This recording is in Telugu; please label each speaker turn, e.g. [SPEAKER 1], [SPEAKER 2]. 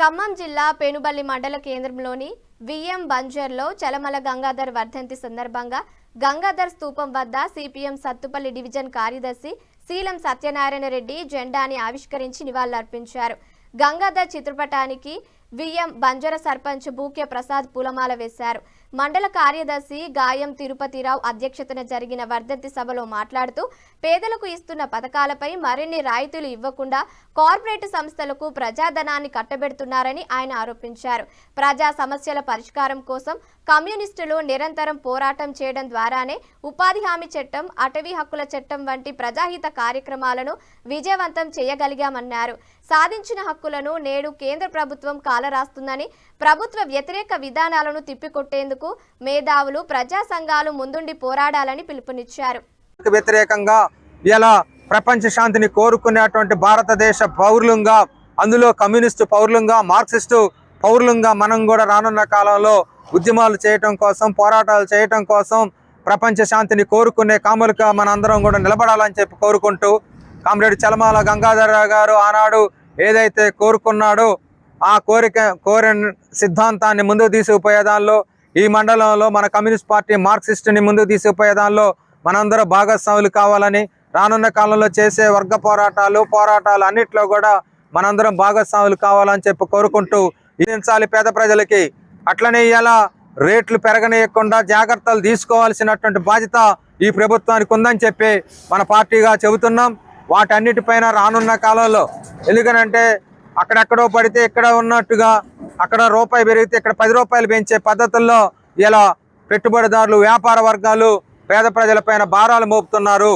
[SPEAKER 1] ఖమ్మం జిల్లా పేనుబల్లి మండల కేంద్రంలోని విఎం బంజర్లో చలమల గంగాధర్ వర్ధంతి సందర్భంగా గంగాధర్ స్తూపం వద్ద సిపిఎం సత్తుపల్లి డివిజన్ కార్యదర్శి శీలం సత్యనారాయణ రెడ్డి జెండాని ఆవిష్కరించి నివాళులర్పించారు. గంగాధర్ చిత్రపటానికి విఎం బంజర సర్పంచ్ బూకే ప్రసాద్ పూలమాల వేశారు. మండల కార్యదర్శి గాయం తిరుపతిరావు అధ్యక్షతన జరిగిన వర్ధంతి సభలో మాట్లాడుతూ పేదలకు ఇస్తున్న పథకాలపై మరిన్ని రాయితీలు ఇవ్వకుండా కార్పొరేట్ సంస్థలకు ప్రజాధనాన్ని కట్టబెడుతున్నారని ఆయన ఆరోపించారు. ప్రజా సమస్యల పరిష్కారం కోసం కమ్యూనిస్టులు నిరంతరం పోరాటం చేయడం ద్వారానే ఉపాధి హామీ చట్టం, అటవీ హక్కుల చట్టం వంటి ప్రజాహిత కార్యక్రమాలను విజయవంతం చేయగలిగామన్నారు. సాధించిన హక్కులను నేడు కేంద్ర ప్రభుత్వం కాలరాస్తుందని, ప్రభుత్వ వ్యతిరేక విధానాలను తిప్పికొట్టేందుకు మేధావులు, ప్రజా సంఘాలు ముందుండి పోరాడాలని పిలుపునిచ్చారు.
[SPEAKER 2] వ్యతిరేకంగా ఇలా ప్రపంచ శాంతిని కోరుకునేటువంటి భారతదేశ పౌరులంగా, అందులో కమ్యూనిస్టు పౌరులంగా, మార్క్సిస్టు పౌరులంగా మనం కూడా రానున్న కాలంలో ఉద్యమాలు చేయటం కోసం, పోరాటాలు చేయటం కోసం, ప్రపంచ శాంతిని కోరుకునే కాములుగా మనందరం కూడా నిలబడాలని చెప్పి కోరుకుంటూ, కామ్రేడ్ చలమాల గంగాధరరావు గారు ఆనాడు ఏదైతే కోరుకున్నాడో ఆ కోరిన సిద్ధాంతాన్ని ముందుకు తీసుకుపోయే దానిలో ఈ మండలంలో మన కమ్యూనిస్ట్ పార్టీ మార్క్సిస్టుని ముందుకు తీసుకుపోయే దానిలో మనందరూ భాగస్వాములు కావాలని, రానున్న కాలంలో చేసే వర్గ పోరాటాలు అన్నిట్లో కూడా మనందరం భాగస్వాములు కావాలని చెప్పి కోరుకుంటూ ఇదించాలి పేద ప్రజలకి. అట్లనే ఇలా రేట్లు పెరగనీయకుండా జాగ్రత్తలు తీసుకోవాల్సినటువంటి బాధ్యత ఈ ప్రభుత్వానికి ఉందని చెప్పి మన పార్టీగా చెబుతున్నాం. వాటన్నిటిపైన రానున్న కాలంలో, ఎందుకనంటే అక్కడెక్కడో పడితే ఇక్కడ ఉన్నట్టుగా అక్కడ రూపాయి పెరిగితే ఇక్కడ 10 రూపాయలు పెంచే పద్ధతుల్లో ఇలా పెట్టుబడిదారులు, వ్యాపార వర్గాలు పేద ప్రజలపైన భారాలు మోపుతున్నారు.